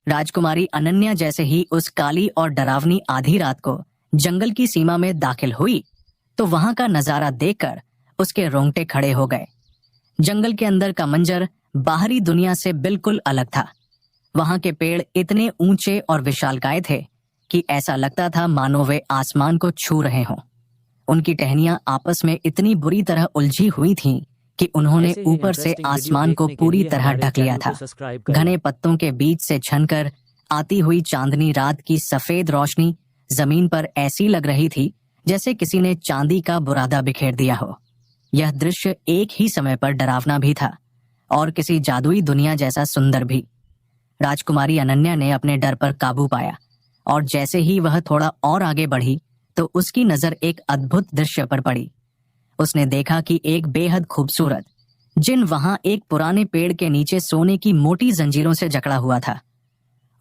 राजकुमारी अनन्या जैसे ही उस काली और डरावनी आधी रात को जंगल की सीमा में दाखिल हुई तो वहां का नजारा देखकर उसके रोंगटे खड़े हो गए। जंगल के अंदर का मंजर बाहरी दुनिया से बिल्कुल अलग था। वहां के पेड़ इतने ऊंचे और विशालकाय थे कि ऐसा लगता था मानो वे आसमान को छू रहे हों। उनकी टहनियां आपस में इतनी बुरी तरह उलझी हुई थीं कि उन्होंने ऊपर से आसमान को पूरी तरह ढक लिया था। घने पत्तों के बीच से छनकर आती हुई चांदनी रात की सफेद रोशनी जमीन पर ऐसी लग रही थी जैसे किसी ने चांदी का बुरादा बिखेर दिया हो। यह दृश्य एक ही समय पर डरावना भी था और किसी जादुई दुनिया जैसा सुंदर भी। राजकुमारी अनन्या ने अपने डर पर काबू पाया और जैसे ही वह थोड़ा और आगे बढ़ी तो उसकी नजर एक अद्भुत दृश्य पर पड़ी। उसने देखा कि एक बेहद खूबसूरत जिन वहां एक पुराने पेड़ के नीचे सोने की मोटी जंजीरों से जकड़ा हुआ था।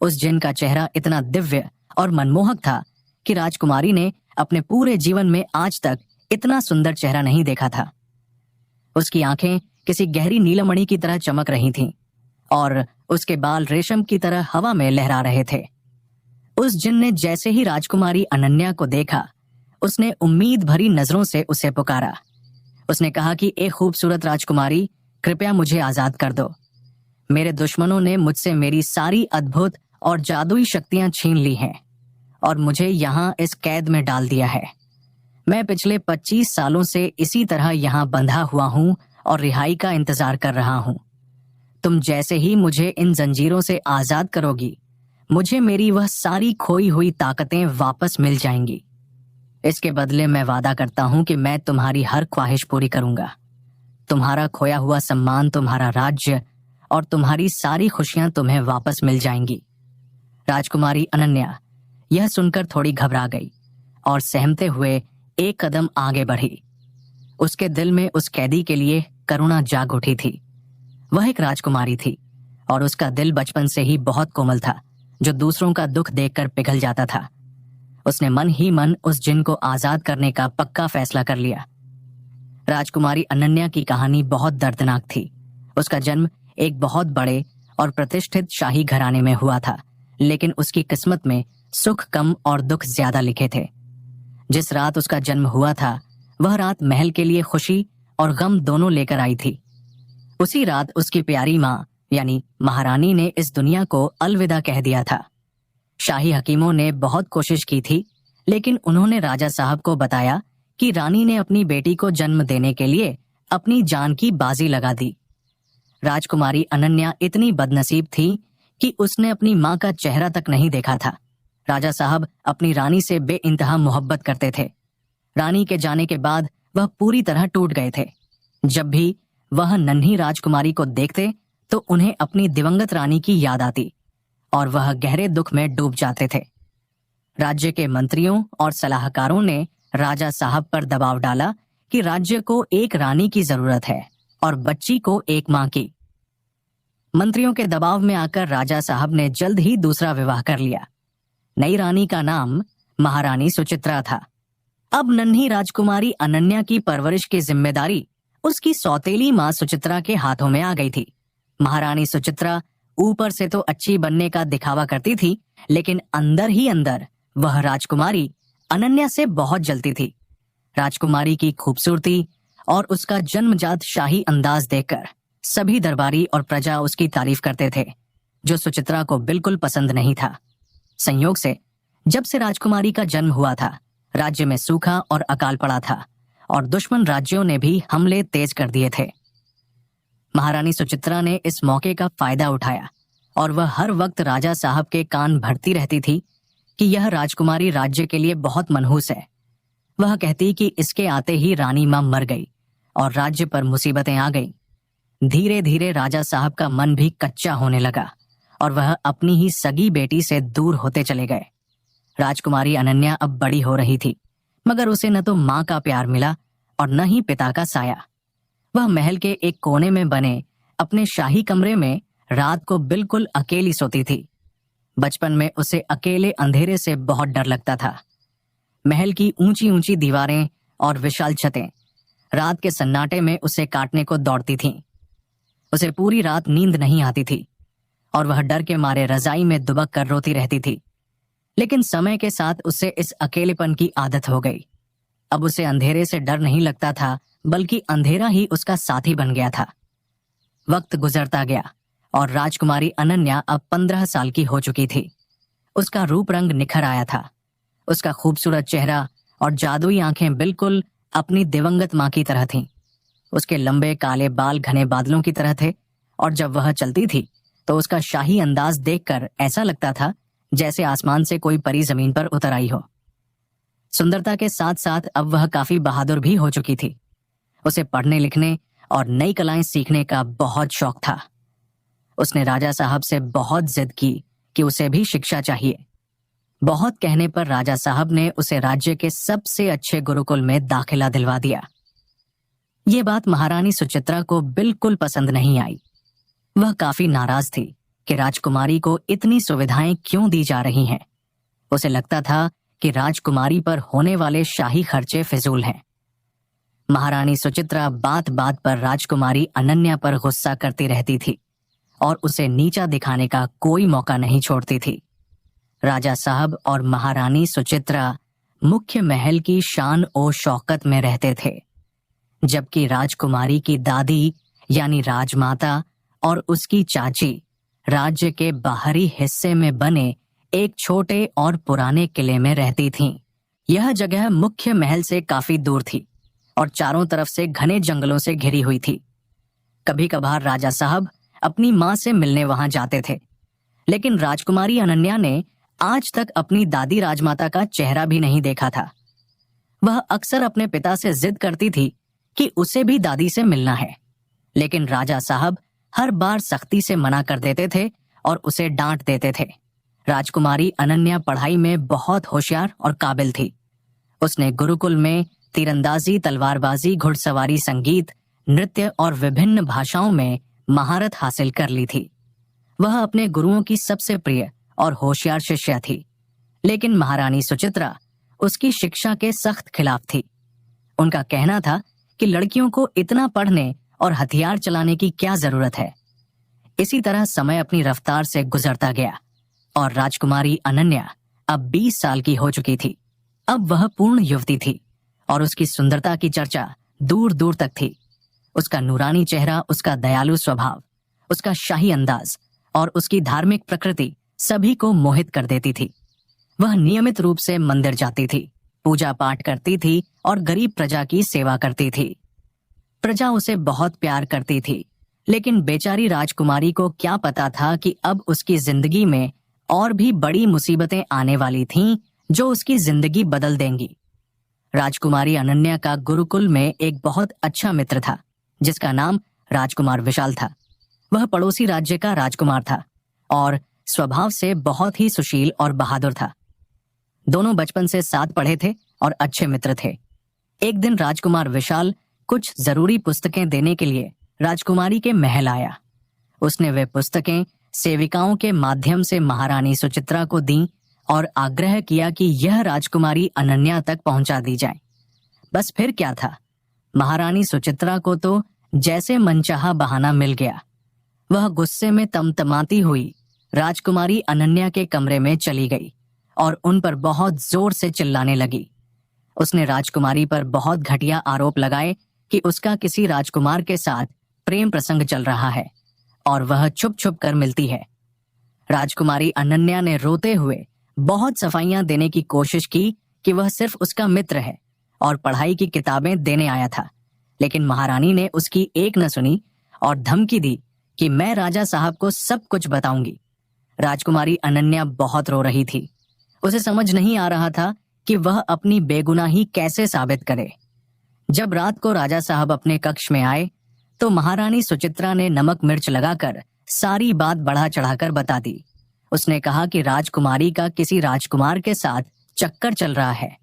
उस जिन का चेहरा इतना दिव्य और मनमोहक था कि राजकुमारी ने अपने पूरे जीवन में आज तक इतना सुंदर चेहरा नहीं देखा था। उसकी आंखें किसी गहरी नीलमणि की तरह चमक रही थीं और उसके बाल रेशम की तरह हवा में लहरा रहे थे। उस जिन ने जैसे ही राजकुमारी अनन्या को देखा, उसने उम्मीद भरी नजरों से उसे पुकारा। उसने कहा कि ए खूबसूरत राजकुमारी, कृपया मुझे आजाद कर दो। मेरे दुश्मनों ने मुझसे मेरी सारी अद्भुत और जादुई शक्तियां छीन ली हैं और मुझे यहाँ इस कैद में डाल दिया है। मैं पिछले 25 सालों से इसी तरह यहाँ बंधा हुआ हूँ और रिहाई का इंतजार कर रहा हूँ। तुम जैसे ही मुझे इन जंजीरों से आजाद करोगी, मुझे मेरी वह सारी खोई हुई ताकतें वापस मिल जाएंगी। इसके बदले मैं वादा करता हूं कि मैं तुम्हारी हर ख्वाहिश पूरी करूंगा। तुम्हारा खोया हुआ सम्मान, तुम्हारा राज्य और तुम्हारी सारी खुशियां तुम्हें वापस मिल जाएंगी। राजकुमारी अनन्या यह सुनकर थोड़ी घबरा गई और सहमते हुए एक कदम आगे बढ़ी। उसके दिल में उस कैदी के लिए करुणा जाग उठी थी। वह एक राजकुमारी थी और उसका दिल बचपन से ही बहुत कोमल था, जो दूसरों का दुख देखकर पिघल जाता था। उसने मन ही मन उस जिन को आजाद करने का पक्का फैसला कर लिया। राजकुमारी अनन्या की कहानी बहुत दर्दनाक थी। उसका जन्म एक बहुत बड़े और प्रतिष्ठित शाही घराने में हुआ था, लेकिन उसकी किस्मत में सुख कम और दुख ज्यादा लिखे थे। जिस रात उसका जन्म हुआ था, वह रात महल के लिए खुशी और गम दोनों लेकर आई थी। उसी रात उसकी प्यारी माँ यानी महारानी ने इस दुनिया को अलविदा कह दिया था। शाही हकीमों ने बहुत कोशिश की थी, लेकिन उन्होंने राजा साहब को बताया कि रानी ने अपनी बेटी को जन्म देने के लिए अपनी जान की बाजी लगा दी। राजकुमारी अनन्या इतनी बदनसीब थी कि उसने अपनी माँ का चेहरा तक नहीं देखा था। राजा साहब अपनी रानी से बेइंतहा मोहब्बत करते थे। रानी के जाने के बाद वह पूरी तरह टूट गए थे। जब भी वह नन्ही राजकुमारी को देखते तो उन्हें अपनी दिवंगत रानी की याद आती और वह गहरे दुख में डूब जाते थे। राज्य के मंत्रियों और सलाहकारों ने राजा साहब पर दबाव डाला कि राज्य को एक रानी की जरूरत है और बच्ची को एक मां की। मंत्रियों के दबाव में आकर राजा साहब ने जल्द ही दूसरा विवाह कर लिया। नई रानी का नाम महारानी सुचित्रा था। अब नन्ही राजकुमारी अनन्या की परवरिश की जिम्मेदारी उसकी सौतेली मां सुचित्रा के हाथों में आ गई थी। महारानी सुचित्रा ऊपर से तो अच्छी बनने का दिखावा करती थी, लेकिन अंदर ही अंदर वह राजकुमारी अनन्या से बहुत जलती थी। राजकुमारी की खूबसूरती और उसका जन्मजात शाही अंदाज देखकर सभी दरबारी और प्रजा उसकी तारीफ करते थे, जो सुचित्रा को बिल्कुल पसंद नहीं था। संयोग से जब से राजकुमारी का जन्म हुआ था, राज्य में सूखा और अकाल पड़ा था और दुश्मन राज्यों ने भी हमले तेज कर दिए थे। महारानी सुचित्रा ने इस मौके का फायदा उठाया और वह हर वक्त राजा साहब के कान भरती रहती थी कि यह राजकुमारी राज्य के लिए बहुत मनहूस है। वह कहती कि इसके आते ही रानी मां मर गई और राज्य पर मुसीबतें आ गई। धीरे धीरे राजा साहब का मन भी कच्चा होने लगा और वह अपनी ही सगी बेटी से दूर होते चले गए। राजकुमारी अनन्या अब बड़ी हो रही थी, मगर उसे न तो मां का प्यार मिला और न ही पिता का साया। वह महल के एक कोने में बने अपने शाही कमरे में रात को बिल्कुल अकेली सोती थी। बचपन में उसे अकेले अंधेरे से बहुत डर लगता था। महल की ऊंची ऊंची दीवारें और विशाल छतें रात के सन्नाटे में उसे काटने को दौड़ती थीं। उसे पूरी रात नींद नहीं आती थी। और वह डर के मारे रजाई में दुबक कर रोती रहती थी। लेकिन समय के साथ उसे इस अकेलेपन की आदत हो गई। अब उसे अंधेरे से डर नहीं लगता था, बल्कि अंधेरा ही उसका साथी बन गया था। वक्त गुजरता गया और राजकुमारी अनन्या अब 15 साल की हो चुकी थी। उसका रूप रंग निखर आया था। उसका खूबसूरत चेहरा और जादुई आंखें बिल्कुल अपनी दिवंगत मां की तरह थीं। उसके लंबे काले बाल घने बादलों की तरह थे और जब वह चलती थी तो उसका शाही अंदाज देखकर ऐसा लगता था जैसे आसमान से कोई परी जमीन पर उतर आई हो। सुंदरता के साथ साथ अब वह काफी बहादुर भी हो चुकी थी। उसे पढ़ने लिखने और नई कलाएं सीखने का बहुत शौक था। उसने राजा साहब से बहुत जिद की कि उसे भी शिक्षा चाहिए। बहुत कहने पर राजा साहब ने उसे राज्य के सबसे अच्छे गुरुकुल में दाखिला दिलवा दिया। ये बात महारानी सुचित्रा को बिल्कुल पसंद नहीं आई। वह काफी नाराज थी कि राजकुमारी को इतनी सुविधाएं क्यों दी जा रही हैं। उसे लगता था कि राजकुमारी पर होने वाले शाही खर्चे फिजूल हैं। महारानी सुचित्रा बात बात पर राजकुमारी अनन्या पर गुस्सा करती रहती थी और उसे नीचा दिखाने का कोई मौका नहीं छोड़ती थी। राजा साहब और महारानी सुचित्रा मुख्य महल की शान और शौकत में रहते थे, जबकि राजकुमारी की दादी यानी राजमाता और उसकी चाची राज्य के बाहरी हिस्से में बने एक छोटे और पुराने किले में रहती थीं। यह जगह मुख्य महल से काफी दूर थी और चारों तरफ से घने जंगलों से घिरी हुई थी। कभी कभार राजा साहब अपनी मां से मिलने वहां जाते थे, लेकिन राजकुमारी अनन्या ने आज तक अपनी दादी राजमाता का चेहरा भी नहीं देखा था। वह अक्सर अपने पिता से जिद करती थी कि उसे भी दादी से मिलना है, लेकिन राजा साहब हर बार सख्ती से मना कर देते थे और उसे डांट देते थे। राजकुमारी अनन्या पढ़ाई में बहुत होशियार और काबिल थी। उसने गुरुकुल में तीरंदाजी, तलवारबाजी, घुड़सवारी, संगीत, नृत्य और विभिन्न भाषाओं में महारत हासिल कर ली थी। वह अपने गुरुओं की सबसे प्रिय और होशियार शिष्या थी, लेकिन महारानी सुचित्रा उसकी शिक्षा के सख्त खिलाफ थी। उनका कहना था कि लड़कियों को इतना पढ़ने और हथियार चलाने की क्या जरूरत है। इसी तरह समय अपनी रफ्तार से गुजरता गया और राजकुमारी अनन्या अब 20 साल की हो चुकी थी। अब वह पूर्ण युवती थी और उसकी सुंदरता की चर्चा दूर दूर तक थी। उसका नूरानी चेहरा, उसका दयालु स्वभाव, उसका शाही अंदाज और उसकी धार्मिक प्रकृति सभी को मोहित कर देती थी। वह नियमित रूप से मंदिर जाती थी, पूजा पाठ करती थी और गरीब प्रजा की सेवा करती थी। प्रजा उसे बहुत प्यार करती थी, लेकिन बेचारी राजकुमारी को क्या पता था कि अब उसकी जिंदगी में और भी बड़ी मुसीबतें आने वाली थीं जो उसकी जिंदगी बदल देंगी। राजकुमारी अनन्या का गुरुकुल में एक बहुत अच्छा मित्र था जिसका नाम राजकुमार विशाल था। वह पड़ोसी राज्य का राजकुमार था और स्वभाव से बहुत ही सुशील और बहादुर था। दोनों बचपन से साथ पढ़े थे और अच्छे मित्र थे। एक दिन राजकुमार विशाल कुछ जरूरी पुस्तकें देने के लिए राजकुमारी के महल आया। उसने वे पुस्तकें सेविकाओं के माध्यम से महारानी सुचित्रा को दी और आग्रह किया कि यह राजकुमारी अनन्या तक पहुंचा दी जाए। बस फिर क्या था, महारानी सुचित्रा को तो जैसे मनचाहा बहाना मिल गया। वह गुस्से में तमतमाती हुई राजकुमारी अनन्या के कमरे में चली गई और उन पर बहुत जोर से चिल्लाने लगी। उसने राजकुमारी पर बहुत घटिया आरोप लगाए कि उसका किसी राजकुमार के साथ प्रेम प्रसंग चल रहा है और वह छुप छुप कर मिलती है। राजकुमारी अनन्या ने रोते हुए बहुत सफाइयां देने की कोशिश की कि वह सिर्फ उसका मित्र है और पढ़ाई की किताबें देने आया था, लेकिन महारानी ने उसकी एक न सुनी और धमकी दी कि मैं राजा साहब को सब कुछ बताऊंगी। राजकुमारी अनन्या बहुत रो रही थी। उसे समझ नहीं आ रहा था कि वह अपनी बेगुनाही कैसे साबित करे। जब रात को राजा साहब अपने कक्ष में आए तो महारानी सुचित्रा ने नमक मिर्च लगाकर सारी बात बढ़ा चढ़ाकर बता दी। उसने कहा कि राजकुमारी का किसी राजकुमार के साथ चक्कर चल रहा है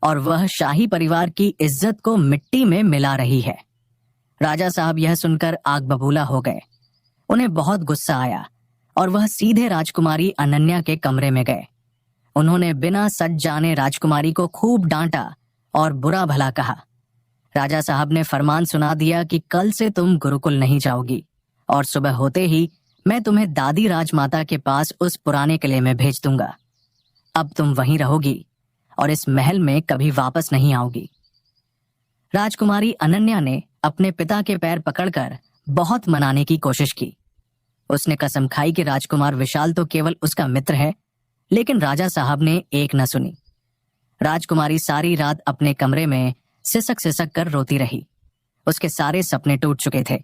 और वह शाही परिवार की इज्जत को मिट्टी में मिला रही है। राजा साहब यह सुनकर आग बबूला हो गए। उन्हें बहुत गुस्सा आया और वह सीधे राजकुमारी अनन्या के कमरे में गए। उन्होंने बिना सच जाने राजकुमारी को खूब डांटा और बुरा भला कहा। राजा साहब ने फरमान सुना दिया कि कल से तुम गुरुकुल नहीं जाओगी और सुबह होते ही मैं तुम्हें दादी राजमाता के पास उस पुराने किले में भेज दूंगा। अब तुम वहीं रहोगी और इस महल में कभी वापस नहीं आओगी। राजकुमारी अनन्या ने अपने पिता के पैर पकड़कर बहुत मनाने की कोशिश की। उसने कसम खाई कि राजकुमार विशाल तो केवल उसका मित्र है, लेकिन राजा साहब ने एक न सुनी। राजकुमारी सारी रात अपने कमरे में सिसक सिसक कर रोती रही। उसके सारे सपने टूट चुके थे।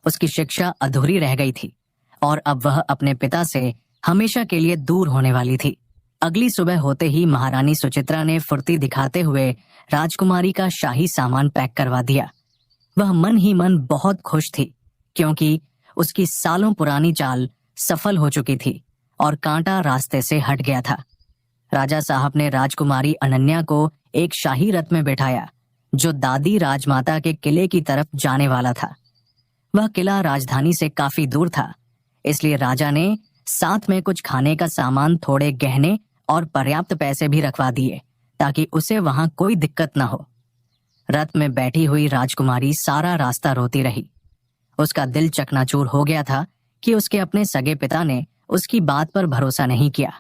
उसकी शिक्षा अधूरी रह गई थी और अब वह अपने पिता से हमेशा के लिए दूर होने वाली थी। अगली सुबह होते ही महारानी सुचित्रा ने फुर्ती दिखाते हुए राजकुमारी का शाही सामान पैक करवा दिया। वह मन ही मन बहुत खुश थी, क्योंकि उसकी सालों पुरानी चाल सफल हो चुकी थी और कांटा रास्ते से हट गया था। राजा साहब ने राजकुमारी अनन्या को एक शाही रथ में बैठाया, जो दादी राजमाता के किले की तरफ जाने वाला था। वह किला राजधानी से काफी दूर था, इसलिए राजा ने साथ में कुछ खाने का सामान, थोड़े गहने और पर्याप्त पैसे भी रखवा दिए, ताकि उसे वहां कोई दिक्कत न हो। रथ में बैठी हुई राजकुमारी सारा रास्ता रोती रही। उसका दिल चकनाचूर हो गया था कि उसके अपने सगे पिता ने उसकी बात पर भरोसा नहीं किया।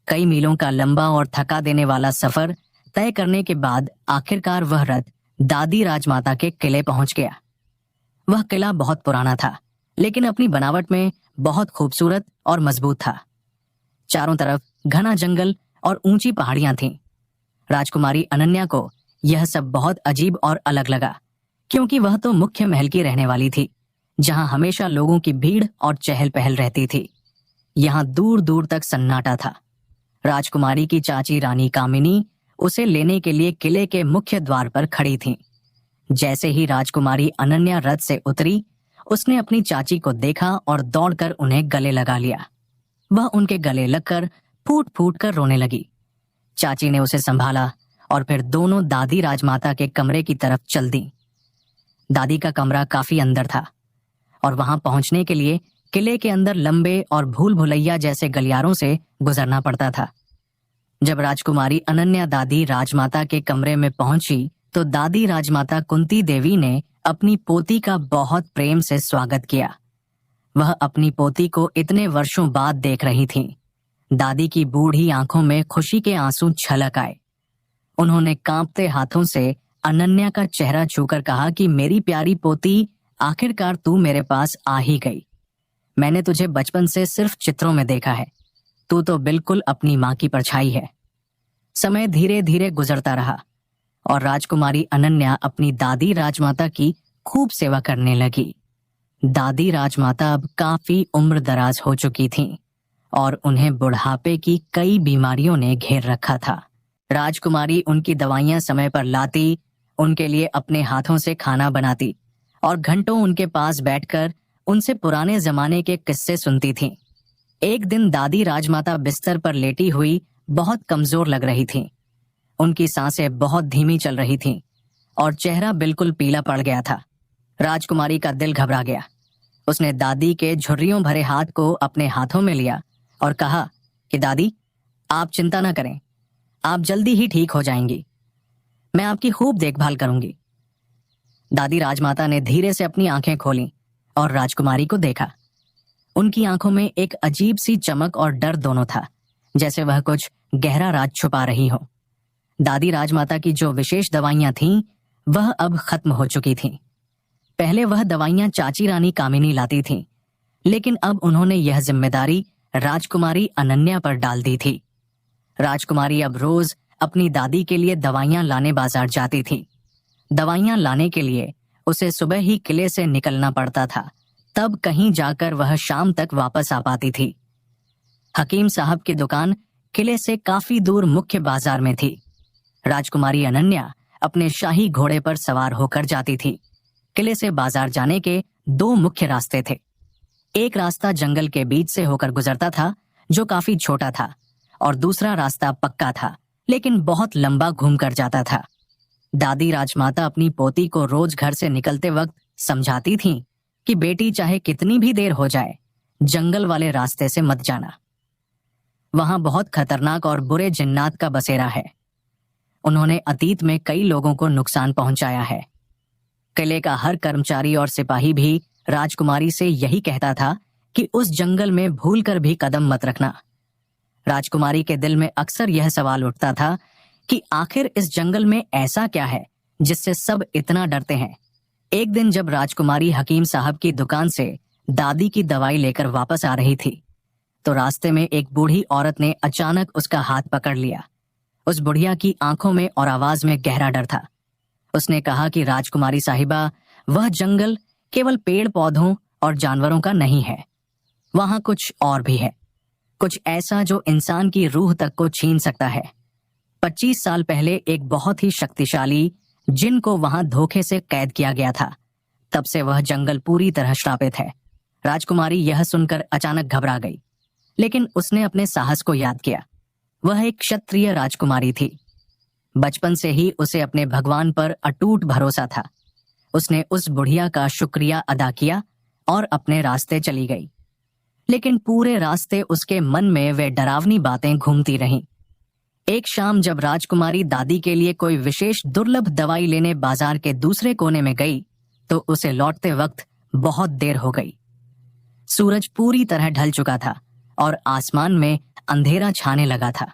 कई मीलों का लंबा और थका देने वाला सफर तय करने के बाद आखिरकार वह रथ दादी राजमाता के किले पहुंच गया। वह किला बहुत पुराना था, लेकिन अपनी बनावट में बहुत खूबसूरत और मजबूत था। चारों तरफ घना जंगल और ऊंची पहाड़ियां थीं। राजकुमारी अनन्या को यह सब बहुत अजीब और अलग लगा, क्योंकि वह तो मुख्य महल की रहने वाली थी, जहां हमेशा लोगों की भीड़ और चहल पहल रहती थी। यहां दूर दूर तक सन्नाटा था। राजकुमारी की चाची रानी कामिनी उसे लेने के लिए किले के मुख्य द्वार पर खड़ी थीं। जैसे ही राजकुमारी अनन्या रथ से उतरी, उसने अपनी चाची को देखा और दौड़कर उन्हें गले लगा लिया। वह उनके गले लगकर फूट फूट कर रोने लगी। चाची ने उसे संभाला और फिर दोनों दादी राजमाता के कमरे की तरफ चल दी। दादी का कमरा काफी अंदर था और वहां पहुंचने के लिए किले के अंदर लंबे और भूल भुलैया जैसे गलियारों से गुजरना पड़ता था। जब राजकुमारी अनन्या दादी राजमाता के कमरे में पहुंची, तो दादी राजमाता कुंती देवी ने अपनी पोती का बहुत प्रेम से स्वागत किया। वह अपनी पोती को इतने वर्षों बाद देख रही थीं। दादी की बूढ़ी आंखों में खुशी के आंसू छलक आए। उन्होंने कांपते हाथों से अनन्या का चेहरा छूकर कहा कि मेरी प्यारी पोती, आखिरकार तू मेरे पास आ ही गई। मैंने तुझे बचपन से सिर्फ चित्रों में देखा है। तू तो बिल्कुल अपनी मां की परछाई है। समय धीरे धीरे गुजरता रहा और राजकुमारी अनन्या अपनी दादी राजमाता की खूब सेवा करने लगी। दादी राजमाता अब काफी उम्र दराज हो चुकी थीं और उन्हें बुढ़ापे की कई बीमारियों ने घेर रखा था। राजकुमारी उनकी दवाइयां समय पर लाती, उनके लिए अपने हाथों से खाना बनाती और घंटों उनके पास बैठकर उनसे पुराने जमाने के किस्से सुनती थीं। एक दिन दादी राजमाता बिस्तर पर लेटी हुई बहुत कमजोर लग रही थीं। उनकी सांसें बहुत धीमी चल रही थीं और चेहरा बिल्कुल पीला पड़ गया था। राजकुमारी का दिल घबरा गया। उसने दादी के झुर्रियों भरे हाथ को अपने हाथों में लिया और कहा कि दादी, आप चिंता न करें, आप जल्दी ही ठीक हो जाएंगी। मैं आपकी खूब देखभाल करूंगी। दादी राजमाता ने धीरे से अपनी आंखें खोलीं और राजकुमारी को देखा। उनकी आंखों में एक अजीब सी चमक और डर दोनों था, जैसे वह कुछ गहरा राज छुपा रही हो। दादी राजमाता की जो विशेष दवाइयां थीं, वह अब खत्म हो चुकी थीं। पहले वह दवाइयां चाची रानी कामिनी लाती थीं, लेकिन अब उन्होंने यह जिम्मेदारी राजकुमारी अनन्या पर डाल दी थी। राजकुमारी अब रोज अपनी दादी के लिए दवाइयां लाने बाजार जाती थी। दवाइयां लाने के लिए उसे सुबह ही किले से निकलना पड़ता था, तब कहीं जाकर वह शाम तक वापस आ पाती थी। हकीम साहब की दुकान किले से काफी दूर मुख्य बाजार में थी। राजकुमारी अनन्या अपने शाही घोड़े पर सवार होकर जाती थी। किले से बाजार जाने के दो मुख्य रास्ते थे। एक रास्ता जंगल के बीच से होकर गुजरता था, जो काफी छोटा था, और दूसरा रास्ता पक्का था, लेकिन बहुत लंबा घूमकर जाता था। दादी राजमाता अपनी पोती को रोज घर से निकलते वक्त समझाती थीं कि बेटी, चाहे कितनी भी देर हो जाए, जंगल वाले रास्ते से मत जाना। वहां बहुत खतरनाक और बुरे जिन्नात का बसेरा है। उन्होंने अतीत में कई लोगों को नुकसान पहुंचाया है। किले का हर कर्मचारी और सिपाही भी राजकुमारी से यही कहता था कि उस जंगल में भूलकर भी कदम मत रखना। राजकुमारी के दिल में अक्सर यह सवाल उठता था कि आखिर इस जंगल में ऐसा क्या है जिससे सब इतना डरते हैं। एक दिन जब राजकुमारी हकीम साहब की दुकान से दादी की दवाई लेकर वापस आ रही थी, तो रास्ते में एक बूढ़ी औरत ने अचानक उसका हाथ पकड़ लिया। उस बुढ़िया की आंखों में और आवाज में गहरा डर था। उसने कहा कि राजकुमारी साहिबा, वह जंगल केवल पेड़ पौधों और जानवरों का नहीं है, वहां कुछ और भी है, कुछ ऐसा जो इंसान की रूह तक को छीन सकता है। 25 साल पहले एक बहुत ही शक्तिशाली जिन को वहां धोखे से कैद किया गया था। तब से वह जंगल पूरी तरह श्रापित है। राजकुमारी यह सुनकर अचानक घबरा गई, लेकिन उसने अपने साहस को याद किया। वह एक क्षत्रिय राजकुमारी थी। बचपन से ही उसे अपने भगवान पर अटूट भरोसा था। उसने उस बुढ़िया का शुक्रिया अदा किया और अपने रास्ते चली गई। लेकिन पूरे रास्ते उसके मन में वे डरावनी बातें घूमती रहीं। एक शाम जब राजकुमारी दादी के लिए कोई विशेष दुर्लभ दवाई लेने बाजार के दूसरे कोने में गई, तो उसे लौटते वक्त बहुत देर हो गई। सूरज पूरी तरह ढल चुका था और आसमान में अंधेरा छाने लगा था।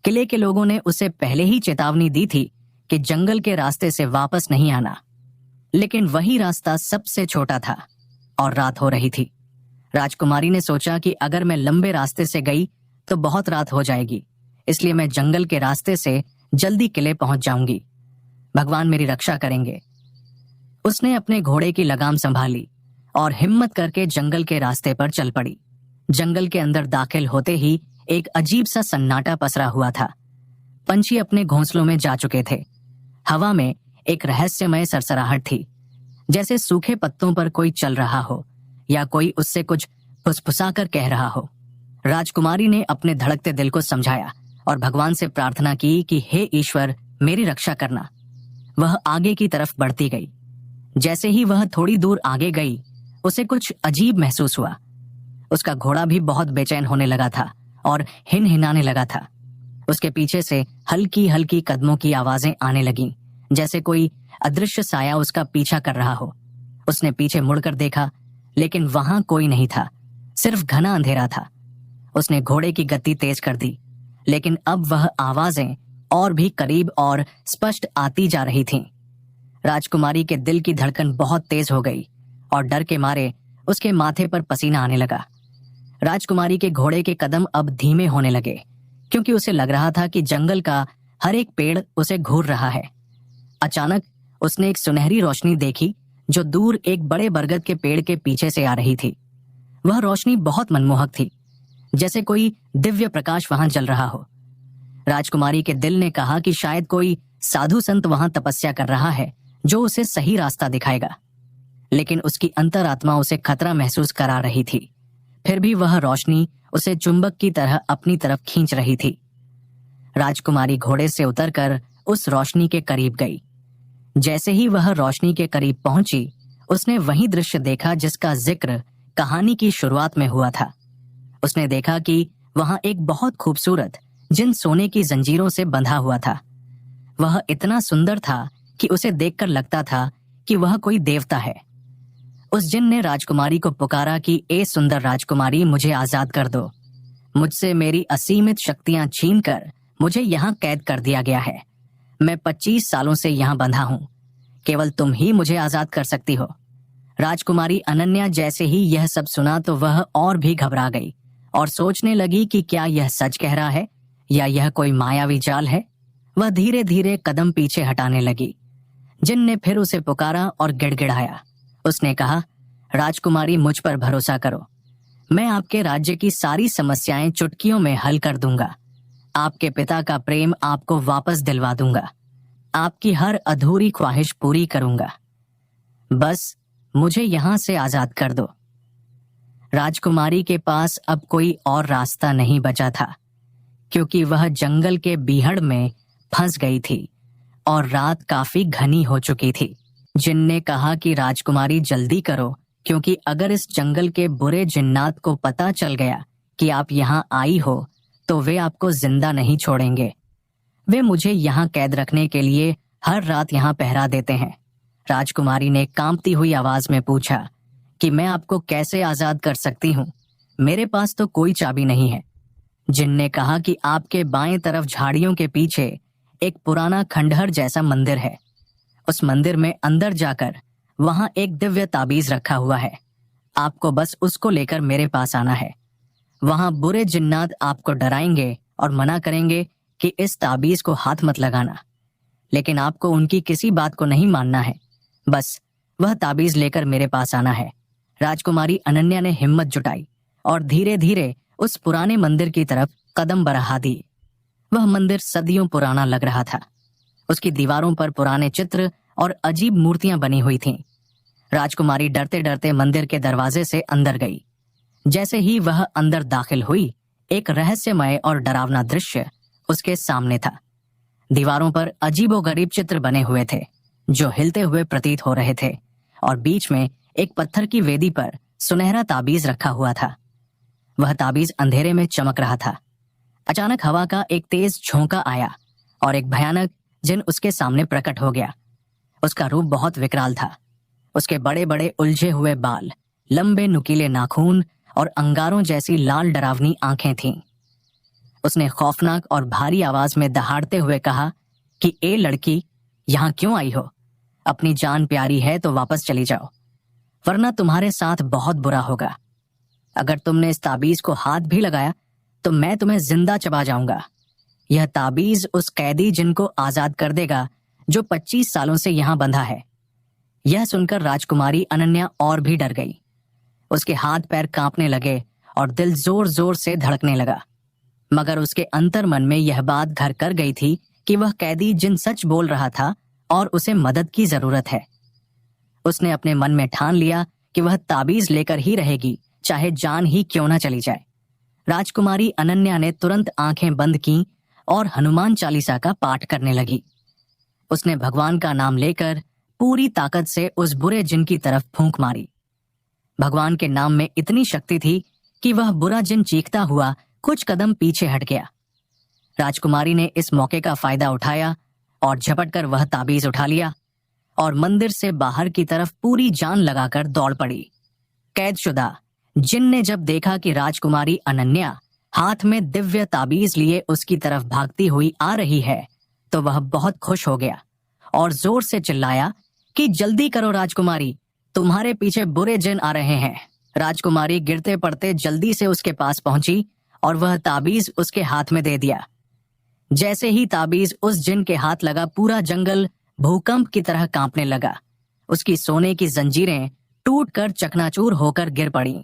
किले के लोगों ने उसे पहले ही चेतावनी दी थी कि जंगल के रास्ते से वापस नहीं आना, लेकिन वही रास्ता सबसे छोटा था और रात हो रही थी। राजकुमारी ने सोचा कि अगर मैं लंबे रास्ते से गई तो बहुत रात हो जाएगी, इसलिए मैं जंगल के रास्ते से जल्दी किले पहुंच जाऊंगी। भगवान मेरी रक्षा करेंगे। उसने अपने घोड़े की लगाम संभाली और हिम्मत करके जंगल के रास्ते पर चल पड़ी। जंगल के अंदर दाखिल होते ही एक अजीब सा सन्नाटा पसरा हुआ था। पंछी अपने घोंसलों में जा चुके थे। हवा में एक रहस्यमय सरसराहट थी, जैसे सूखे पत्तों पर कोई चल रहा हो या कोई उससे कुछ फुसफुसाकर कह रहा हो। राजकुमारी ने अपने धड़कते दिल को समझाया और भगवान से प्रार्थना की कि हे ईश्वर, मेरी रक्षा करना। वह आगे की तरफ बढ़ती गई। जैसे ही वह थोड़ी दूर आगे गई, उसे कुछ अजीब महसूस हुआ। उसका घोड़ा भी बहुत बेचैन होने लगा था और हिनहिनाने लगा था। उसके पीछे से हल्की हल्की कदमों की आवाजें आने लगीं, जैसे कोई अदृश्य साया उसका पीछा कर रहा हो। उसने पीछे मुड़कर देखा, लेकिन वहां कोई नहीं था, सिर्फ घना अंधेरा था। उसने घोड़े की गति तेज कर दी, लेकिन अब वह आवाजें और भी करीब और स्पष्ट आती जा रही थीं। राजकुमारी के दिल की धड़कन बहुत तेज हो गई और डर के मारे उसके माथे पर पसीना आने लगा। राजकुमारी के घोड़े के कदम अब धीमे होने लगे, क्योंकि उसे लग रहा था कि जंगल का हर एक पेड़ उसे घूर रहा है। अचानक उसने एक सुनहरी रोशनी देखी जो दूर एक बड़े बरगद के पेड़ के पीछे से आ रही थी। वह रोशनी बहुत मनमोहक थी, जैसे कोई दिव्य प्रकाश वहां जल रहा हो। राजकुमारी के दिल ने कहा कि शायद कोई साधु संत वहां तपस्या कर रहा है जो उसे सही रास्ता दिखाएगा। लेकिन उसकी अंतरात्मा उसे खतरा महसूस करा रही थी। फिर भी वह रोशनी उसे चुंबक की तरह अपनी तरफ खींच रही थी। राजकुमारी घोड़े से उतरकर उस रोशनी के करीब गई। जैसे ही वह रोशनी के करीब पहुंची, उसने वही दृश्य देखा जिसका जिक्र कहानी की शुरुआत में हुआ था। उसने देखा कि वहां एक बहुत खूबसूरत जिन सोने की जंजीरों से बंधा हुआ था। वह इतना सुंदर था कि उसे देखकर लगता था कि वह कोई देवता है। उस जिन ने राजकुमारी को पुकारा कि ए सुंदर राजकुमारी, मुझे आजाद कर दो। मुझसे मेरी असीमित शक्तियां छीनकर मुझे यहाँ कैद कर दिया गया है। मैं 25 सालों से यहाँ बंधा हूँ। केवल तुम ही मुझे आजाद कर सकती हो। राजकुमारी अनन्या जैसे ही यह सब सुना तो वह और भी घबरा गई और सोचने लगी कि क्या यह सच कह रहा है या यह कोई मायावी जाल है। वह धीरे धीरे कदम पीछे हटाने लगी। जिन ने फिर उसे पुकारा और गिड़गिड़ाया। उसने कहा, राजकुमारी, मुझ पर भरोसा करो। मैं आपके राज्य की सारी समस्याएं चुटकियों में हल कर दूंगा। आपके पिता का प्रेम आपको वापस दिलवा दूंगा। आपकी हर अधूरी ख्वाहिश पूरी करूंगा। बस मुझे यहां से आजाद कर दो। राजकुमारी के पास अब कोई और रास्ता नहीं बचा था, क्योंकि वह जंगल के बीहड़ में फंस गई थी और रात काफी घनी हो चुकी थी। जिन ने कहा कि राजकुमारी जल्दी करो, क्योंकि अगर इस जंगल के बुरे जिन्नात को पता चल गया कि आप यहाँ आई हो तो वे आपको जिंदा नहीं छोड़ेंगे। वे मुझे यहाँ कैद रखने के लिए हर रात यहाँ पहरा देते हैं। राजकुमारी ने कांपती हुई आवाज में पूछा, कि मैं आपको कैसे आजाद कर सकती हूँ। मेरे पास तो कोई चाबी नहीं है। जिन ने कहा कि आपके बाएं तरफ झाड़ियों के पीछे एक पुराना खंडहर जैसा मंदिर है। उस मंदिर में अंदर जाकर वहां एक दिव्य ताबीज रखा हुआ है। आपको बस उसको लेकर मेरे पास आना है। वहां बुरे जिन्नात आपको डराएंगे और मना करेंगे कि इस ताबीज को हाथ मत लगाना, लेकिन आपको उनकी किसी बात को नहीं मानना है। बस वह ताबीज लेकर मेरे पास आना है। राजकुमारी अनन्या ने हिम्मत जुटाई और धीरे धीरे उस पुराने मंदिर की तरफ कदम बढ़ा दिए। वह मंदिर सदियों पुराना लग रहा था। उसकी दीवारों पर पुराने चित्र और अजीब मूर्तियां बनी हुई थीं। राजकुमारी डरते डरते मंदिर के दरवाजे से अंदर गई। जैसे ही वह अंदर दाखिल हुई, एक रहस्यमय और डरावना दृश्य उसके सामने था। दीवारों पर अजीबोगरीब चित्र बने हुए थे जो हिलते हुए प्रतीत हो रहे थे, और बीच में एक पत्थर की वेदी पर सुनहरा ताबीज रखा हुआ था। वह ताबीज अंधेरे में चमक रहा था। अचानक हवा का एक तेज झोंका आया और एक भयानक जिन उसके सामने प्रकट हो गया। उसका रूप बहुत विकराल था। उसके बड़े बड़े उलझे हुए बाल, लंबे नुकीले नाखून और अंगारों जैसी लाल डरावनी आंखें थीं। उसने खौफनाक और भारी आवाज में दहाड़ते हुए कहा कि ए लड़की, यहां क्यों आई हो? अपनी जान प्यारी है तो वापस चली जाओ, वरना तुम्हारे साथ बहुत बुरा होगा। अगर तुमने इस ताबीज को हाथ भी लगाया तो मैं तुम्हें जिंदा चबा जाऊंगा। यह ताबीज उस कैदी जिनको आजाद कर देगा जो 25 सालों से यहां बंधा है। यह सुनकर राजकुमारी अनन्या और भी डर गई। उसके हाथ पैर कांपने लगे और दिल जोर जोर से धड़कने लगा। मगर उसके अंतर मन में यह बात घर कर गई थी कि वह कैदी जिन सच बोल रहा था और उसे मदद की जरूरत है। उसने अपने मन में ठान लिया कि वह ताबीज लेकर ही रहेगी, चाहे जान ही क्यों न चली जाए। राजकुमारी अनन्या ने तुरंत आंखें बंद की और हनुमान चालीसा का पाठ करने लगी। उसने भगवान का नाम लेकर पूरी ताकत से उस बुरे जिन की तरफ फूंक मारी। भगवान के नाम में इतनी शक्ति थी कि वह बुरा जिन चीखता हुआ कुछ कदम पीछे हट गया। राजकुमारी ने इस मौके का फायदा उठाया और झपटकर वह ताबीज उठा लिया और मंदिर से बाहर की तरफ पूरी जान लगाकर दौड़ पड़ी। कैदशुदा जिन ने जब देखा कि राजकुमारी अनन्या हाथ में दिव्य ताबीज लिए उसकी तरफ भागती हुई आ रही है, तो वह बहुत खुश हो गया और जोर से चिल्लाया कि जल्दी करो राजकुमारी, तुम्हारे पीछे बुरे जिन आ रहे हैं। राजकुमारी गिरते पड़ते जल्दी से उसके पास पहुंची और वह ताबीज उसके हाथ में दे दिया। जैसे ही ताबीज उस जिन के हाथ लगा, पूरा जंगल भूकंप की तरह कांपने लगा। उसकी सोने की जंजीरें टूटकर चकनाचूर होकर गिर पड़ी।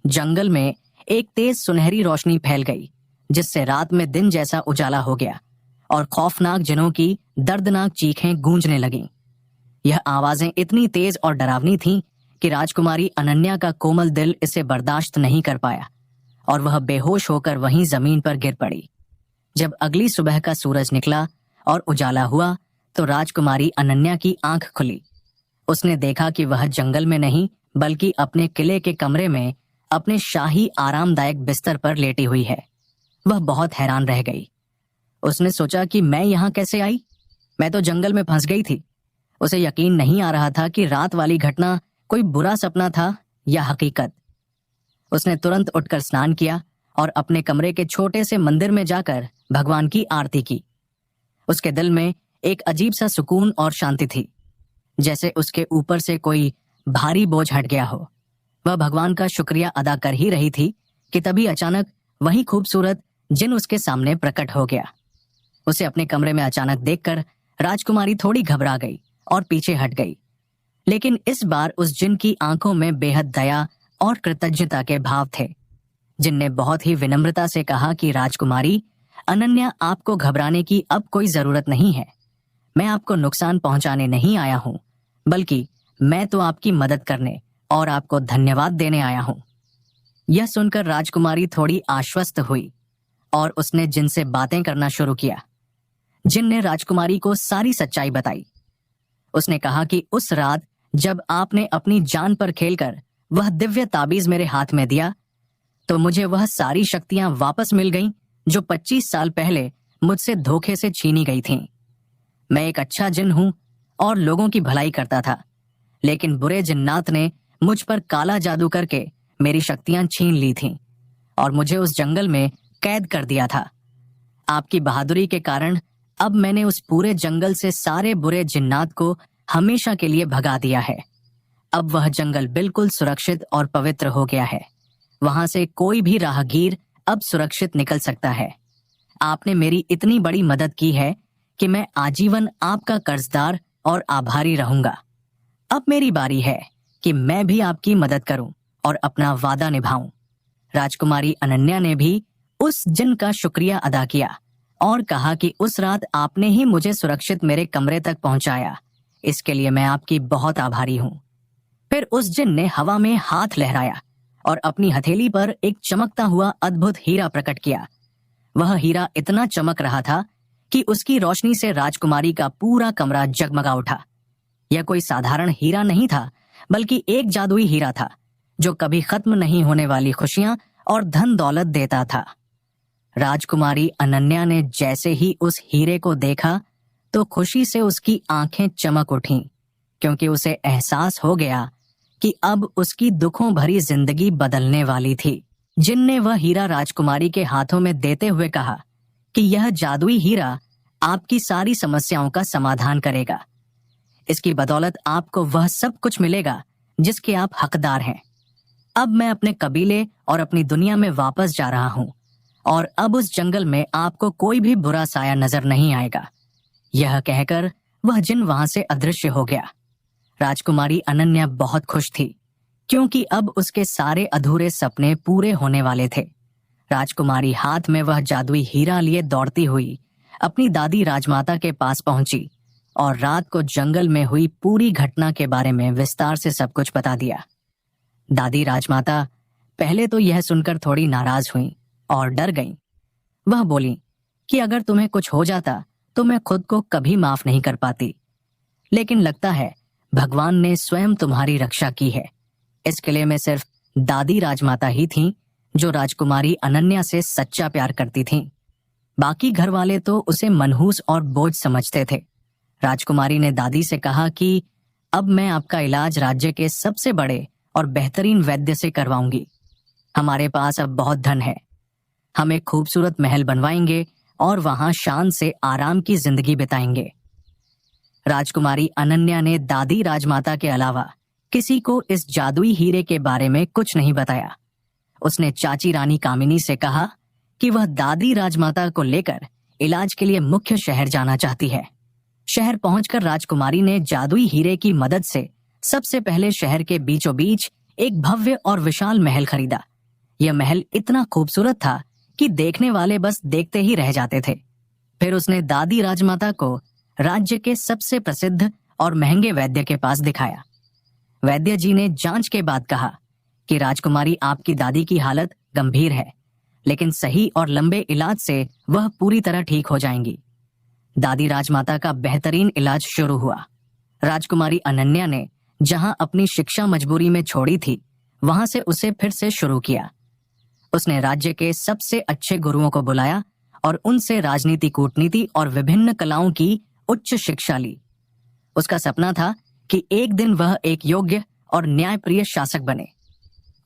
जंगल में एक तेज सुनहरी रोशनी फैल गई, जिससे रात में दिन जैसा उजाला हो गया और खौफनाक जिनों की दर्दनाक चीखें गूंजने लगीं। यह आवाजें इतनी तेज और डरावनी थीं कि राजकुमारी अनन्या का कोमल दिल इसे बर्दाश्त नहीं कर पाया और वह बेहोश होकर वहीं जमीन पर गिर पड़ी। जब अगली सुबह का सूरज निकला और उजाला हुआ तो राजकुमारी अनन्या की आंख खुली। उसने देखा कि वह जंगल में नहीं बल्कि अपने किले के कमरे में अपने शाही आरामदायक बिस्तर पर लेटी हुई है। वह बहुत हैरान रह गई। उसने सोचा कि मैं यहाँ कैसे आई? मैं तो जंगल में फंस गई थी। उसे यकीन नहीं आ रहा था कि रात वाली घटना कोई बुरा सपना था या हकीकत। उसने तुरंत उठकर स्नान किया और अपने कमरे के छोटे से मंदिर में जाकर भगवान की आरती की। उसके दिल में एक अजीब सा सुकून और शांति थी, जैसे उसके ऊपर से कोई भारी बोझ हट गया हो। वह भगवान का शुक्रिया अदा कर ही रही थी कि तभी अचानक वही खूबसूरत जिन उसके सामने प्रकट हो गया। उसे अपने कमरे में अचानक देखकर राजकुमारी थोड़ी घबरा गई और पीछे हट गई, लेकिन इस बार उस जिन की आंखों में बेहद दया और कृतज्ञता के भाव थे। जिन ने बहुत ही विनम्रता से कहा कि राजकुमारी अनन्या, आपको घबराने की अब कोई जरूरत नहीं है। मैं आपको नुकसान पहुंचाने नहीं आया हूं, बल्कि मैं तो आपकी मदद करने और आपको धन्यवाद देने आया हूं। यह सुनकर राजकुमारी थोड़ी आश्वस्त हुई और उसने जिन से बातें करना शुरू किया। जिन ने राजकुमारी को सारी सच्चाई बताई। उसने कहा कि उस रात जब आपने अपनी जान पर खेलकर वह दिव्य ताबीज मेरे हाथ में दिया, तो मुझे वह सारी शक्तियां वापस मिल गईं जो 25 साल पहले मुझसे धोखे से छीनी गई थीं। मैं एक अच्छा जिन हूं और लोगों की भलाई करता था, लेकिन बुरे जिन्नात ने मुझ पर काला जादू करके मेरी शक्तियां छीन ली थीं और मुझे उस जंगल में कैद कर दिया था। आपकी बहादुरी के कारण अब मैंने उस पूरे जंगल से सारे बुरे जिन्नात को हमेशा के लिए भगा दिया है। अब वह जंगल बिल्कुल सुरक्षित और पवित्र हो गया है। वहां से कोई भी राहगीर अब सुरक्षित निकल सकता है। आपने मेरी इतनी बड़ी मदद की है कि मैं आजीवन आपका कर्जदार और आभारी रहूंगा। अब मेरी बारी है कि मैं भी आपकी मदद करूं और अपना वादा निभाऊं। राजकुमारी अनन्या ने भी उस जिन का शुक्रिया अदा किया और कहा कि उस रात आपने ही मुझे सुरक्षित मेरे कमरे तक पहुंचाया, इसके लिए मैं आपकी बहुत आभारी हूं। फिर उस जिन ने हवा में हाथ लहराया और अपनी हथेली पर एक चमकता हुआ अद्भुत हीरा प्रकट किया। वह हीरा इतना चमक रहा था कि उसकी रोशनी से राजकुमारी का पूरा कमरा जगमगा उठा। यह कोई साधारण हीरा नहीं था, बल्कि एक जादुई हीरा था जो कभी खत्म नहीं होने वाली खुशियां और धन दौलत देता था। राजकुमारी अनन्या ने जैसे ही उस हीरे को देखा तो खुशी से उसकी आंखें चमक उठीं, क्योंकि उसे एहसास हो गया कि अब उसकी दुखों भरी जिंदगी बदलने वाली थी। जिन ने वह हीरा राजकुमारी के हाथों में देते हुए कहा कि यह जादुई हीरा आपकी सारी समस्याओं का समाधान करेगा। इसकी बदौलत आपको वह सब कुछ मिलेगा जिसके आप हकदार हैं। अब मैं अपने कबीले और अपनी दुनिया में वापस जा रहा हूं और अब उस जंगल में आपको कोई भी बुरा साया नजर नहीं आएगा। यह कहकर वह जिन वहां से अदृश्य हो गया। राजकुमारी अनन्या बहुत खुश थी, क्योंकि अब उसके सारे अधूरे सपने पूरे होने वाले थे। राजकुमारी हाथ में वह जादुई हीरा लिए दौड़ती हुई अपनी दादी राजमाता के पास पहुंची और रात को जंगल में हुई पूरी घटना के बारे में विस्तार से सब कुछ बता दिया। दादी राजमाता पहले तो यह सुनकर थोड़ी नाराज हुई और डर गईं। वह बोली कि अगर तुम्हें कुछ हो जाता तो मैं खुद को कभी माफ नहीं कर पाती, लेकिन लगता है भगवान ने स्वयं तुम्हारी रक्षा की है। इस किले में सिर्फ दादी राजमाता ही थीं जो राजकुमारी अनन्या से सच्चा प्यार करती थीं। बाकी घर वाले तो उसे मनहूस और बोझ समझते थे। राजकुमारी ने दादी से कहा कि अब मैं आपका इलाज राज्य के सबसे बड़े और बेहतरीन वैद्य से करवाऊंगी। हमारे पास अब बहुत धन है। हम एक खूबसूरत महल बनवाएंगे और वहां शान से आराम की जिंदगी बिताएंगे। राजकुमारी अनन्या ने दादी राजमाता के अलावा किसी को इस जादुई हीरे के बारे में कुछ नहीं बताया। उसने चाची रानी कामिनी से कहा कि वह दादी राजमाता को लेकर इलाज के लिए मुख्य शहर जाना चाहती है। शहर पहुंचकर राजकुमारी ने जादुई हीरे की मदद से सबसे पहले शहर के बीचों बीच एक भव्य और विशाल महल खरीदा। यह महल इतना खूबसूरत था कि देखने वाले बस देखते ही रह जाते थे। फिर उसने दादी राजमाता को राज्य के सबसे प्रसिद्ध और महंगे वैद्य के पास दिखाया। वैद्य जी ने जांच के बाद कहा कि राजकुमारी आपकी दादी की हालत गंभीर है, लेकिन सही और लंबे इलाज से वह पूरी तरह ठीक हो जाएंगी। दादी राजमाता का बेहतरीन इलाज शुरू हुआ। राजकुमारी अनन्या ने जहां अपनी शिक्षा मजबूरी में छोड़ी थी, वहां से उसे फिर से शुरू किया। उसने राज्य के सबसे अच्छे गुरुओं को बुलाया और उनसे राजनीति, कूटनीति और विभिन्न कलाओं की उच्च शिक्षा ली। उसका सपना था कि एक दिन वह एक योग्य और न्यायप्रिय शासक बने।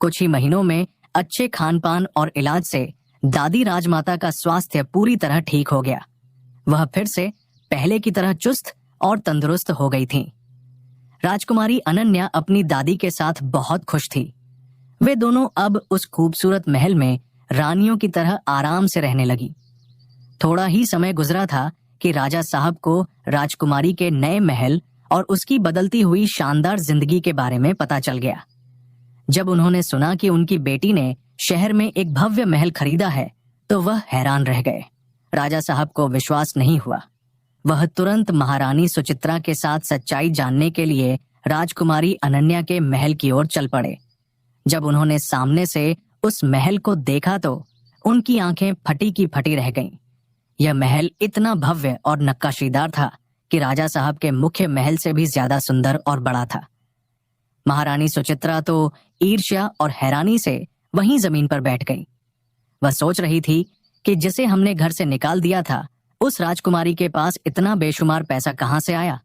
कुछ ही महीनों में अच्छे खान पान और इलाज से दादी राजमाता का स्वास्थ्य पूरी तरह ठीक हो गया। वह फिर से पहले की तरह चुस्त और तंदुरुस्त हो गई थीं। राजकुमारी अनन्या अपनी दादी के साथ बहुत खुश थी। वे दोनों अब उस खूबसूरत महल में रानियों की तरह आराम से रहने लगी। थोड़ा ही समय गुजरा था कि राजा साहब को राजकुमारी के नए महल और उसकी बदलती हुई शानदार जिंदगी के बारे में पता चल गया। जब उन्होंने सुना कि उनकी बेटी ने शहर में एक भव्य महल खरीदा है, तो वह हैरान रह गए। राजा साहब को विश्वास नहीं हुआ। वह तुरंत महारानी सुचित्रा के साथ सच्चाई जानने के लिए राजकुमारी अनन्या के महल की ओर चल पड़े। जब उन्होंने सामने से उस महल को देखा तो उनकी आंखें फटी की फटी रह गईं। यह महल इतना भव्य और नक्काशीदार था कि राजा साहब के मुख्य महल से भी ज्यादा सुंदर और बड़ा था। महारानी सुचित्रा तो ईर्ष्या और हैरानी से वहीं जमीन पर बैठ गई। वह सोच रही थी कि जिसे हमने घर से निकाल दिया था, उस राजकुमारी के पास इतना बेशुमार पैसा कहां से आया।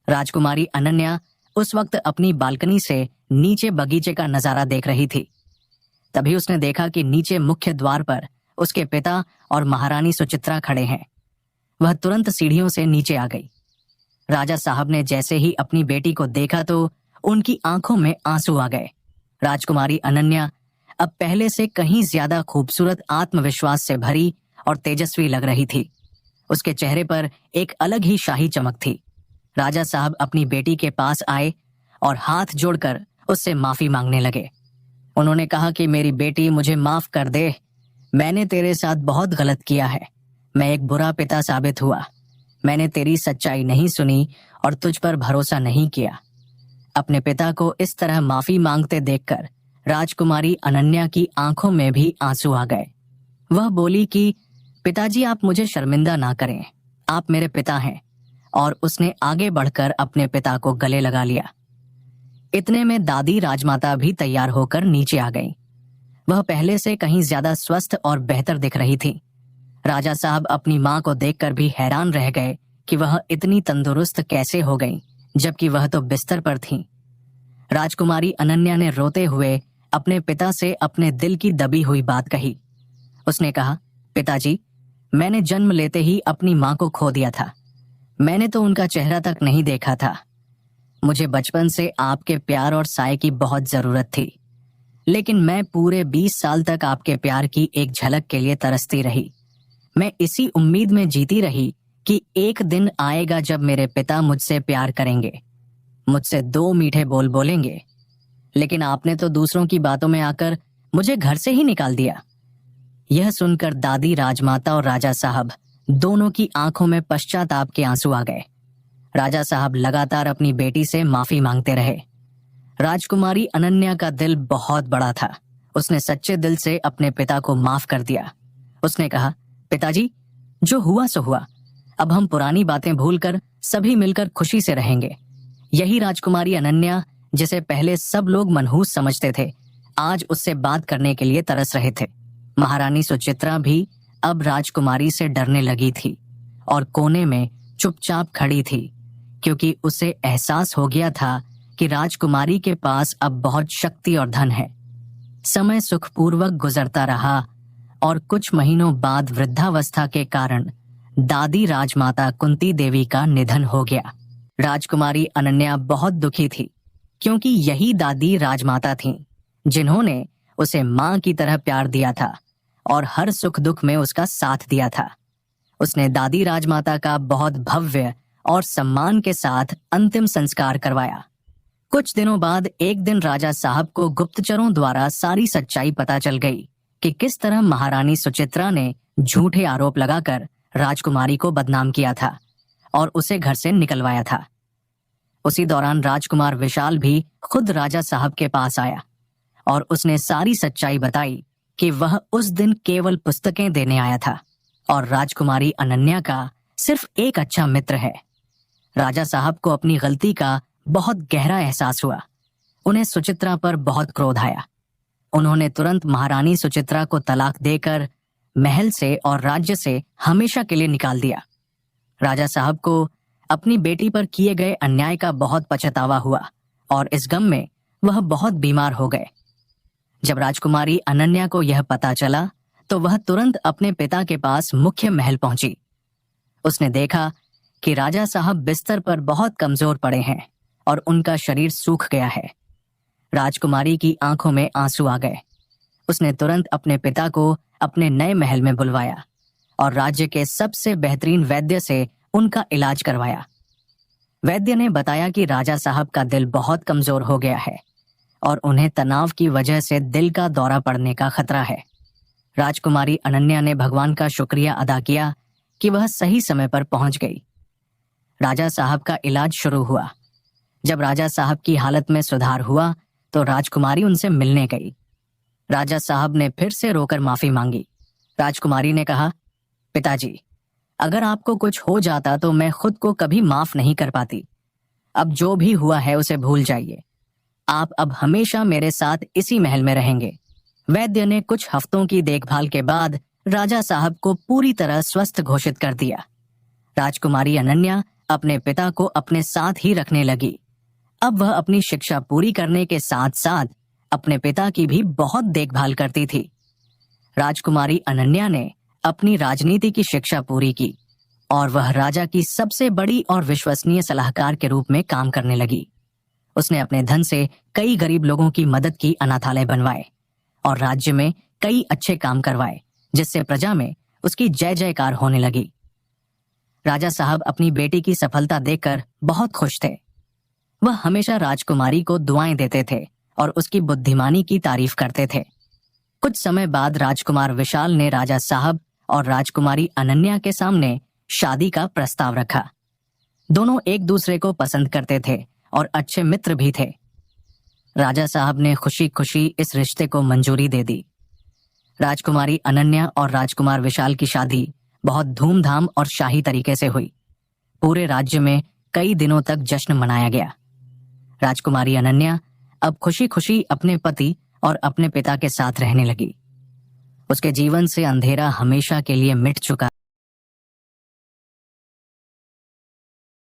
राजकुमारी अनन्या उस वक्त अपनी बालकनी से नीचे बगीचे का नजारा देख रही थी। तभी उसने देखा कि नीचे मुख्य द्वार पर उसके पिता और महारानी सुचित्रा खड़े हैं। वह तुरंत सीढ़ियों से नीचे आ गई। राजा साहब ने जैसे ही अपनी बेटी को देखा तो उनकी आंखों में आंसू आ गए। राजकुमारी अनन्या अब पहले से कहीं ज्यादा खूबसूरत, आत्मविश्वास से भरी और तेजस्वी लग रही थी। उसके चेहरे पर एक अलग ही शाही चमक थी। राजा साहब अपनी बेटी के पास आए और हाथ जोड़कर उससे माफी मांगने लगे। उन्होंने कहा कि मेरी बेटी, मुझे माफ कर दे। मैंने तेरे साथ बहुत गलत किया है। मैं एक बुरा पिता साबित हुआ। मैंने तेरी सच्चाई नहीं सुनी और तुझ पर भरोसा नहीं किया। अपने पिता को इस तरह माफी मांगते देखकर राजकुमारी अनन्या की आंखों में भी आंसू आ गए। वह बोली कि पिताजी, आप मुझे शर्मिंदा ना करें, आप मेरे पिता हैं। और उसने आगे बढ़कर अपने पिता को गले लगा लिया। इतने में दादी राजमाता भी तैयार होकर नीचे आ गई। वह पहले से कहीं ज्यादा स्वस्थ और बेहतर दिख रही थी। राजा साहब अपनी मां को देखकर भी हैरान रह गए कि वह इतनी तंदुरुस्त कैसे हो गई, जबकि वह तो बिस्तर पर थी। राजकुमारी अनन्या ने रोते हुए अपने पिता से अपने दिल की दबी हुई बात कही। उसने कहा, पिताजी, मैंने जन्म लेते ही अपनी मां को खो दिया था। मैंने तो उनका चेहरा तक नहीं देखा था। मुझे बचपन से आपके प्यार और साय की बहुत जरूरत थी, लेकिन मैं पूरे 20 साल तक आपके प्यार की एक झलक के लिए तरसती रही। मैं इसी उम्मीद में जीती रही कि एक दिन आएगा जब मेरे पिता मुझसे प्यार करेंगे, मुझसे 2 मीठे बोल बोलेंगे। लेकिन आपने तो दूसरों की बातों में आकर मुझे घर से ही निकाल दिया। यह सुनकर दादी राजमाता और राजा साहब दोनों की आंखों में पश्चाताप के आंसू आ गए। राजा साहब लगातार अपनी बेटी से माफी मांगते रहे। राजकुमारी अनन्या का दिल बहुत बड़ा था। उसने सच्चे दिल से अपने पिता को माफ कर दिया। उसने कहा, पिताजी, जो हुआ सो हुआ। अब हम पुरानी बातें भूलकर सभी मिलकर खुशी से रहेंगे। यही राजकुमारी अनन्या, जिसे पहले सब लोग मनहूस समझते थे, आज उससे बात करने के लिए तरस रहे थे। महारानी सुचित्रा भी अब राजकुमारी से डरने लगी थी और कोने में चुपचाप खड़ी थी, क्योंकि उसे एहसास हो गया था कि राजकुमारी के पास अब बहुत शक्ति और धन है। समय सुखपूर्वक गुजरता रहा और कुछ महीनों बाद वृद्धावस्था के कारण दादी राजमाता कुंती देवी का निधन हो गया। राजकुमारी अनन्या बहुत दुखी थी, क्योंकि यही दादी राजमाता थीं, जिन्होंने उसे मां की तरह प्यार दिया था और हर सुख दुख में उसका साथ दिया था। उसने दादी राजमाता का बहुत भव्य और सम्मान के साथ अंतिम संस्कार करवाया। कुछ दिनों बाद एक दिन राजा साहब को गुप्तचरों द्वारा सारी सच्चाई पता चल गई कि किस तरह महारानी सुचित्रा ने झूठे आरोप लगाकर राजकुमारी को बदनाम किया था और उसे घर से निकलवाया था। उसी दौरान राजकुमार विशाल भी खुद राजा साहब के पास आया और उसने सारी सच्चाई बताई कि वह उस दिन केवल पुस्तकें देने आया था और राजकुमारी अनन्या का सिर्फ एक अच्छा मित्र है। राजा साहब को अपनी गलती का बहुत गहरा एहसास हुआ। उन्हें सुचित्रा पर बहुत क्रोध आया। उन्होंने तुरंत महारानी सुचित्रा को तलाक देकर महल से और राज्य से हमेशा के लिए निकाल दिया। राजा साहब को अपनी बेटी पर किए गए अन्याय का बहुत पछतावा हुआ और इस गम में वह बहुत बीमार हो गए। जब राजकुमारी अनन्या को यह पता चला तो वह तुरंत अपने पिता के पास मुख्य महल पहुंची। उसने देखा कि राजा साहब बिस्तर पर बहुत कमजोर पड़े हैं और उनका शरीर सूख गया है। राजकुमारी की आंखों में आंसू आ गए। उसने तुरंत अपने पिता को अपने नए महल में बुलवाया और राज्य के सबसे बेहतरीन वैद्य से उनका इलाज करवाया। वैद्य ने बताया कि राजा साहब का दिल बहुत कमजोर हो गया है और उन्हें तनाव की वजह से दिल का दौरा पड़ने का खतरा है। राजकुमारी अनन्या ने भगवान का शुक्रिया अदा किया कि वह सही समय पर पहुंच गई। राजा साहब का इलाज शुरू हुआ। जब राजा साहब की हालत में सुधार हुआ तो राजकुमारी उनसे मिलने गई। राजा साहब ने फिर से रोकर माफी मांगी। राजकुमारी ने कहा, पिताजी, अगर आपको कुछ हो जाता तो मैं खुद को कभी माफ नहीं कर पाती। अब जो भी हुआ है उसे भूल जाइए। आप अब हमेशा मेरे साथ इसी महल में रहेंगे। वैद्य ने कुछ हफ्तों की देखभाल के बाद राजा साहब को पूरी तरह स्वस्थ घोषित कर दिया। राजकुमारी अनन्या अपने पिता को अपने साथ ही रखने लगी। अब वह अपनी शिक्षा पूरी करने के साथ साथ अपने पिता की भी बहुत देखभाल करती थी। राजकुमारी अनन्या ने अपनी राजनीति की शिक्षा पूरी की और वह राजा की सबसे बड़ी और विश्वसनीय सलाहकार के रूप में काम करने लगी। उसने अपने धन से कई गरीब लोगों की मदद की, अनाथालय बनवाए और राज्य में कई अच्छे काम करवाए, जिससे प्रजा में उसकी जय जयकार होने लगी। राजा साहब अपनी बेटी की सफलता देखकर बहुत खुश थे। वह हमेशा राजकुमारी को दुआएं देते थे और उसकी बुद्धिमानी की तारीफ करते थे। कुछ समय बाद राजकुमार विशाल ने राजा साहब और राजकुमारी अनन्या के सामने शादी का प्रस्ताव रखा। दोनों एक दूसरे को पसंद करते थे और अच्छे मित्र भी थे। राजा साहब ने खुशी खुशी इस रिश्ते को मंजूरी दे दी। राजकुमारी अनन्या और राजकुमार विशाल की शादी बहुत धूमधाम और शाही तरीके से हुई। पूरे राज्य में कई दिनों तक जश्न मनाया गया। राजकुमारी अनन्या अब खुशी खुशी अपने पति और अपने पिता के साथ रहने लगी। उसके जीवन से अंधेरा हमेशा के लिए मिट चुका।